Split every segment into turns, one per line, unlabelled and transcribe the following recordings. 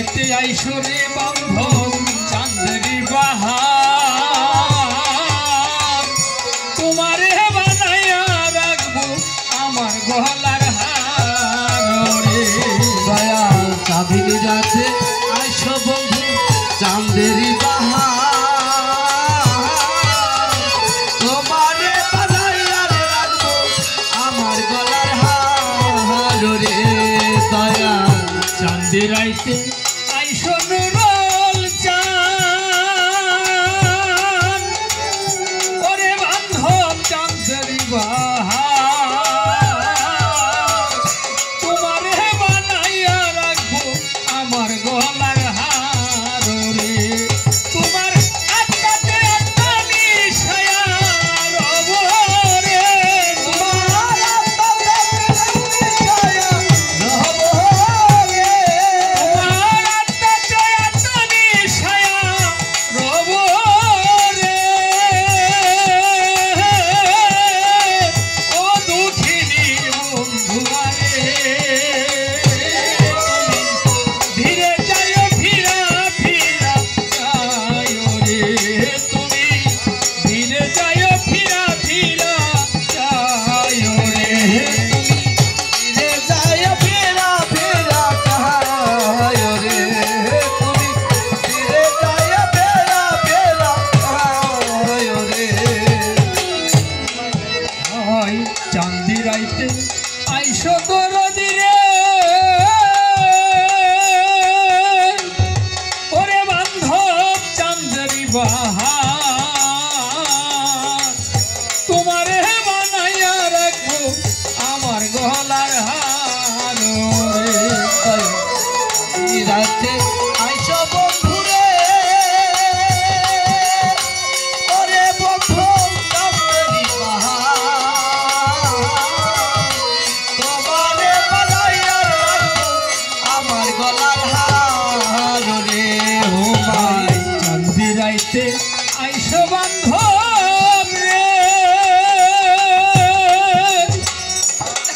রাইতে আইসরে বান্ধব চাঁদেরি বাহার তোমারে বানাইয়া রাখবো আমার গলার হার রে
দয়া চাঁদিনী রাতে আইসো বন্ধু চাঁদেরি বাহার তোমারে বানাইয়া রাখবো আমার গলার হার রে দয়া
চাঁদে রাইতে আইসো নুরুল চাঁদ ওরে বান্ধব চাঁদেরি বাহার তোমারে বানাইয়া রাখবো আমার গলার হার রে তোমার আত্মাতে আত্মা মিশায়া রব রে তোমার আত্মাতে মিশায়া রব রে তোমার আত্মাতে আত্মা মিশায়া রব রে ও দুঃখিনী বন্ধুয়া রে ধীরে যাইও ফিরা ফিরা যাইও রে তুমি ধীরে যাইও ফিরা ফিরা যাইও রে
রে যায় ফেরা ফেরা কাহায় রে তুমি রে যায় ফেরা ফেরা কাহায় রে
হয় চাঁদি রাইতে আইসো দরদি রে ওরে বান্ধব চাঁদেরি বাহার তোমারে বানাইয়া রাখবো আমার গলার হার রে
রাতে আইসো বন্ধু রে ওরে বন্ধু চাঁদেরি বাহার তোমারে বানাইয়া রাখবো আমার গলার হার রে ও ভাই
চাঁদি রাইতে আইসো বান্ধব রে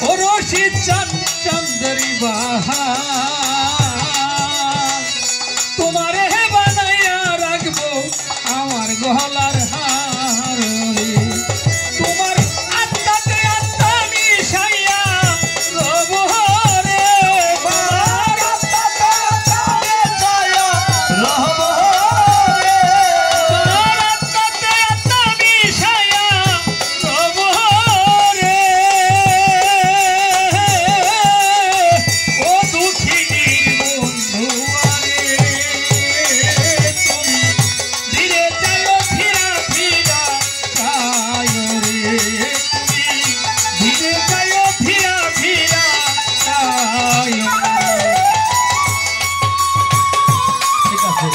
ও রশিদ চাঁদেরি বাহার তোমারে বানাইয়া রাখবো আমার গলার হার রে তোমার আত্মাতে আত্মা মিশাইয়া রব রে তোমার আত্মাতে আত্মা মিশাইয়া
রহব রে
তোমার আত্মাতে আত্মা মিশাইয়া রব রে ও দুঃখিনী বন্ধুয়া রে তুমি ধীরে যাইও ফিরা ফিরা যাইও রে তুমি ধীরে যাইও ফিরা ফিরা যাইও
ঠিক আছে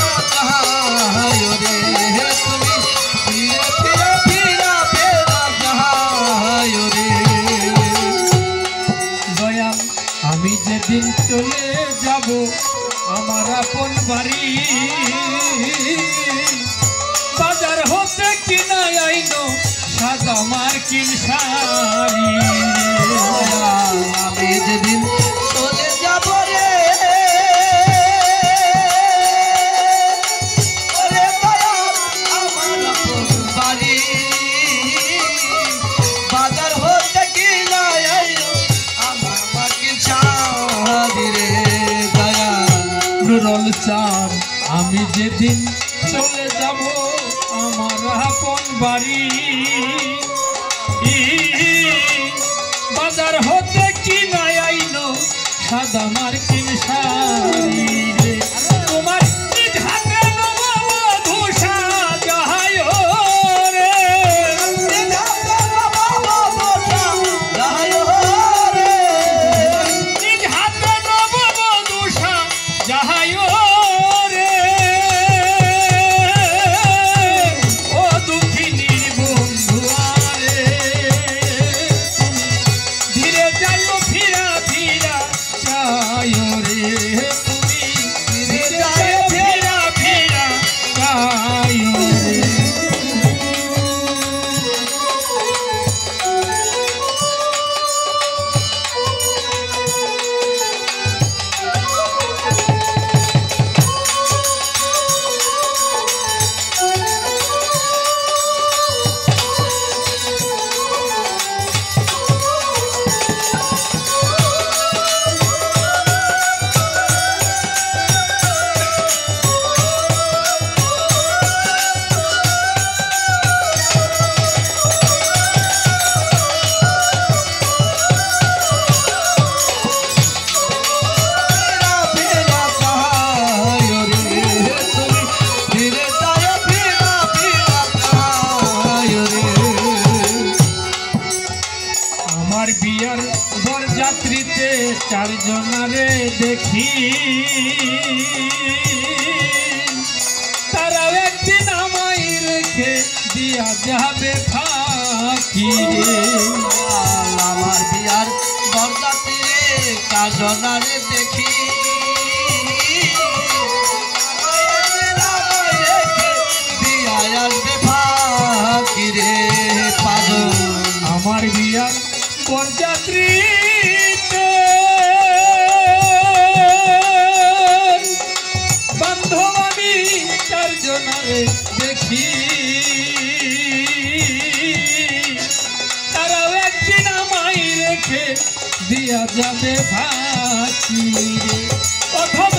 কাহায় রে তুমি ফিরা ফিরা ফেরা কাহায় রে
দয়াল আমি যেদিন চলে যাব আমার আপন বাড়ি বাজার হতে কিনা আইনো সাদা মার্কিন শাড়ি
আমি যেদিন চলে যাব রে ওরে দয়াল আমার আপন বাড়ি বাজার হতে কিনা আইলো আমার মার্কিন শাড়ি রে দয়াল
নুরুল চাঁদ আমি যেদিন চলে যাব আমার আপন বাড়ি বাজার হতে কিনা আইনো সাদা মার্কিন শাড়ি রে তোমার নিজ হাতে নব মধু সাজায় রে
নিজ হাতে নব মধু সাজায় রে।
নিজ হাতে বরযাত্রীতে চারজনারে দেখি, তারাও একদিন আমায় রেখে দিয়া যাবে ফাঁকি রে।
আমার বিয়ার বরযাত্রী রে কাজনারে দেখি,
আমার বিয়ার বরযাত্রী বান্ধব আমি চারজনারে দেখি, তারাও একদিন আমায় রেখে দিয়া যাবে ফাঁকি রে। প্রথম